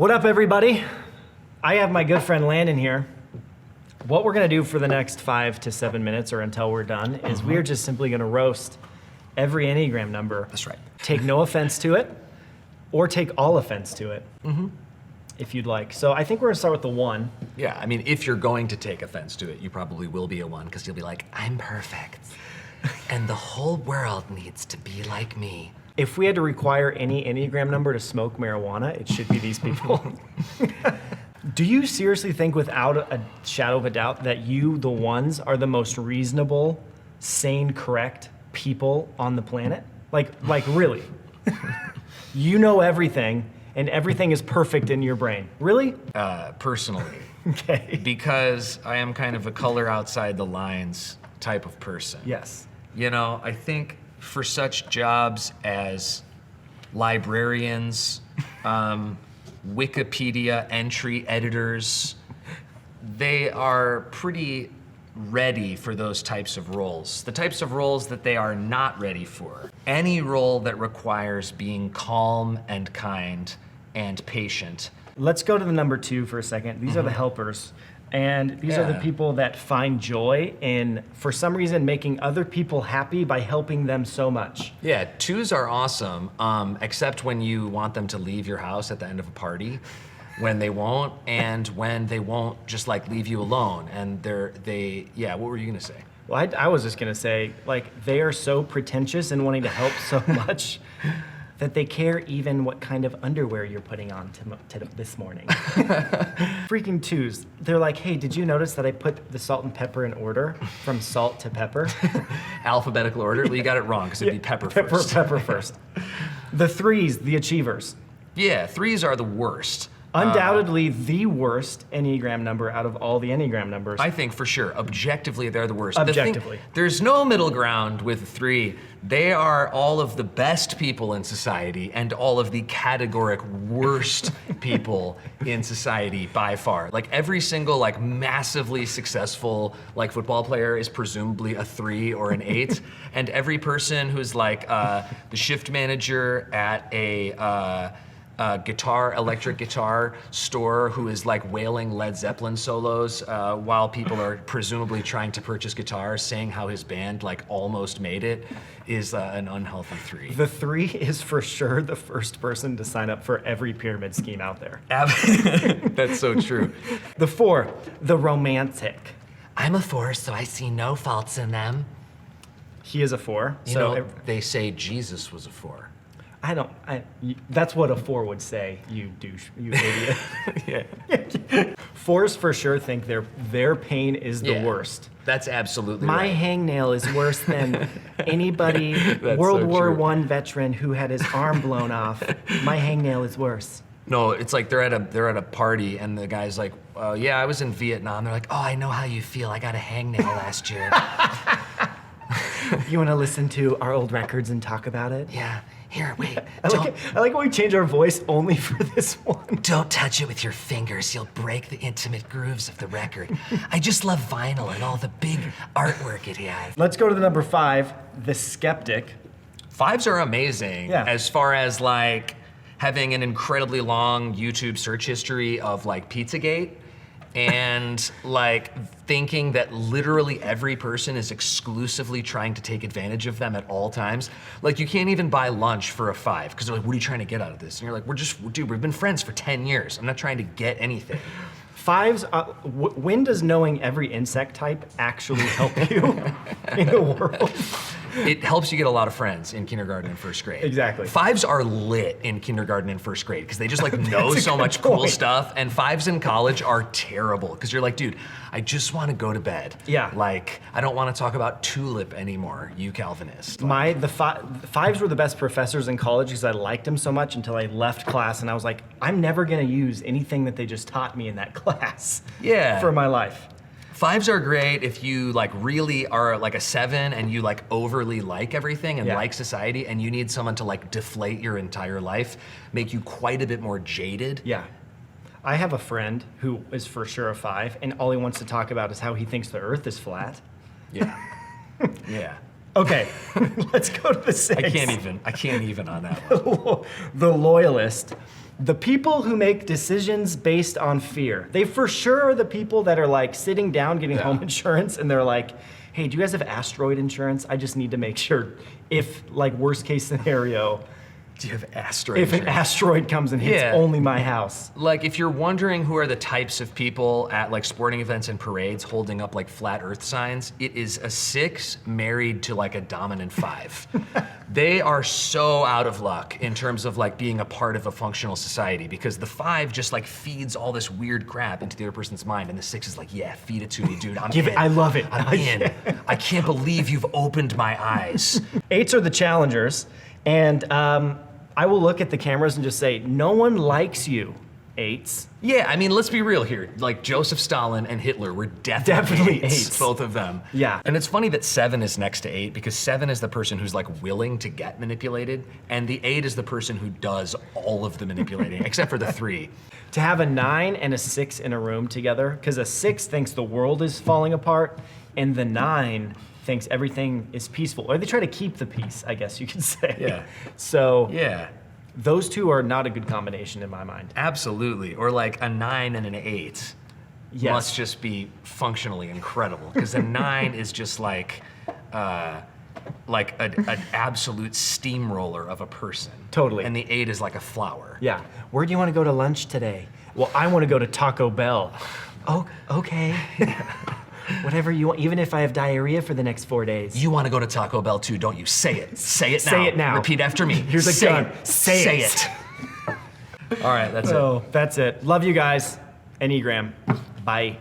What up, everybody? I have my good friend Landon here. What we're gonna do for the next 5 to 7 minutes, or until we're done, is we're just simply gonna roast every Enneagram number. That's right. Take no offense to it, or take all offense to it, if you'd like. So I think we're gonna start with the 1. Yeah, I mean, if you're going to take offense to it, you probably will be a 1, because you'll be like, I'm perfect. And the whole world needs to be like me. If we had to require any Enneagram number to smoke marijuana, it should be these people. Do you seriously think, without a shadow of a doubt, that you, the 1s, are the most reasonable, sane, correct people on the planet? Like really? You know everything, and everything is perfect in your brain. Really? Personally. Okay. Because I am kind of a color outside the lines type of person. Yes. You know, I think for such jobs as librarians, Wikipedia entry editors, they are pretty ready for those types of roles. The types of roles that they are not ready for. Any role that requires being calm and kind and patient. Let's go to the number 2 for a second. These are the helpers. And these are the people that find joy in, for some reason, making other people happy by helping them so much. Yeah, 2s are awesome, except when you want them to leave your house at the end of a party, when they won't, and when they won't just like leave you alone. And what were you gonna say? Well, I was just gonna say, like, they are so pretentious and wanting to help so much that they care even what kind of underwear you're putting on this morning. Freaking 2s. They're like, hey, did you notice that I put the salt and pepper in order from salt to pepper? Alphabetical order? Well, you got it wrong, because it'd be pepper first. Pepper first. The 3s, the achievers. Yeah, 3s are the worst. Undoubtedly the worst Enneagram number out of all the Enneagram numbers. I think for sure, objectively, they're the worst. Objectively. There's no middle ground with 3. They are all of the best people in society and all of the categoric worst people in society by far. Like every single like massively successful like football player is presumably a 3 or an 8. And every person who's like the shift manager at a electric guitar store who is like wailing Led Zeppelin solos while people are presumably trying to purchase guitars, saying how his band like almost made it, is an unhealthy 3. The 3 is for sure the first person to sign up for every pyramid scheme out there. That's so true. The 4, the romantic. I'm a 4, so I see no faults in them. He is a 4. They say Jesus was a 4. That's what a 4 would say, you douche, you idiot. Yeah. 4s for sure think their pain is the worst. That's absolutely My right. hangnail is worse than anybody That's World so War true. I veteran who had his arm blown off. My hangnail is worse. No, it's like they're at a party and the guy's like, yeah, I was in Vietnam. They're like, oh, I know how you feel. I got a hangnail last year. You want to listen to our old records and talk about it? Yeah. Here, wait. I like when we change our voice only for this one. Don't touch it with your fingers. You'll break the intimate grooves of the record. I just love vinyl and all the big artwork it has. Let's go to the number 5, the skeptic. 5s are amazing as far as like having an incredibly long YouTube search history of like Pizzagate and like thinking that literally every person is exclusively trying to take advantage of them at all times. Like you can't even buy lunch for a 5 because they're like, what are you trying to get out of this? And you're like, dude, we've been friends for 10 years. I'm not trying to get anything. 5s, when does knowing every insect type actually help you in the world? It helps you get a lot of friends in kindergarten and first grade. Exactly. 5s are lit in kindergarten and first grade because they just like know so much cool stuff. And 5s in college are terrible because you're like, dude, I just want to go to bed. Yeah. Like, I don't want to talk about tulip anymore, you Calvinist. The 5s were the best professors in college because I liked them so much until I left class and I was like, I'm never going to use anything that they just taught me in that class for my life. 5s are great if you like really are like a 7 and you like overly like everything and like society and you need someone to like deflate your entire life, make you quite a bit more jaded. Yeah. I have a friend who is for sure a 5 and all he wants to talk about is how he thinks the earth is flat. Yeah. Yeah. Okay, let's go to the 6. I can't even on that one. The loyalist. The people who make decisions based on fear. They for sure are the people that are like sitting down getting home insurance and they're like, hey, do you guys have asteroid insurance? I just need to make sure if, like, worst case scenario, Do you have asteroid if an insurance? asteroid comes and hits Yeah. only my house. Like, if you're wondering who are the types of people at like sporting events and parades holding up like flat earth signs, it is a 6 married to like a dominant 5. They are so out of luck in terms of like being a part of a functional society because the 5 just like feeds all this weird crap into the other person's mind and the 6 is like, yeah, feed it to me, dude. I'm Give in. it, I love it. I'm in. I can't believe you've opened my eyes. 8s are the challengers, and I will look at the cameras and just say, no one likes you, 8s. Yeah, I mean, let's be real here. Like, Joseph Stalin and Hitler were definitely eights, 8s. both of them. Yeah. And it's funny that 7 is next to 8 because 7 is the person who's like willing to get manipulated, and the 8 is the person who does all of the manipulating, except for the 3. To have a 9 and a 6 in a room together, because a 6 thinks the world is falling apart, and the 9 thinks everything is peaceful. Or they try to keep the peace, I guess you could say. Yeah. So Yeah, those two are not a good combination in my mind. absolutely. Or like a 9 and an 8 Yes. must just be functionally incredible because a 9 is just like an absolute steamroller of a person. Totally. And the 8 is like a flower. Yeah. Where do you want to go to lunch today? Well, I want to go to Taco Bell. Oh, okay. Whatever you want, even if I have diarrhea for the next 4 days. You want to go to Taco Bell too, don't you? Say it. Say it now. Say it now. Repeat after me. Here's a Say gun. it. Say it. it. All right, that's it. So that's it. Love you guys. Enneagram. Bye.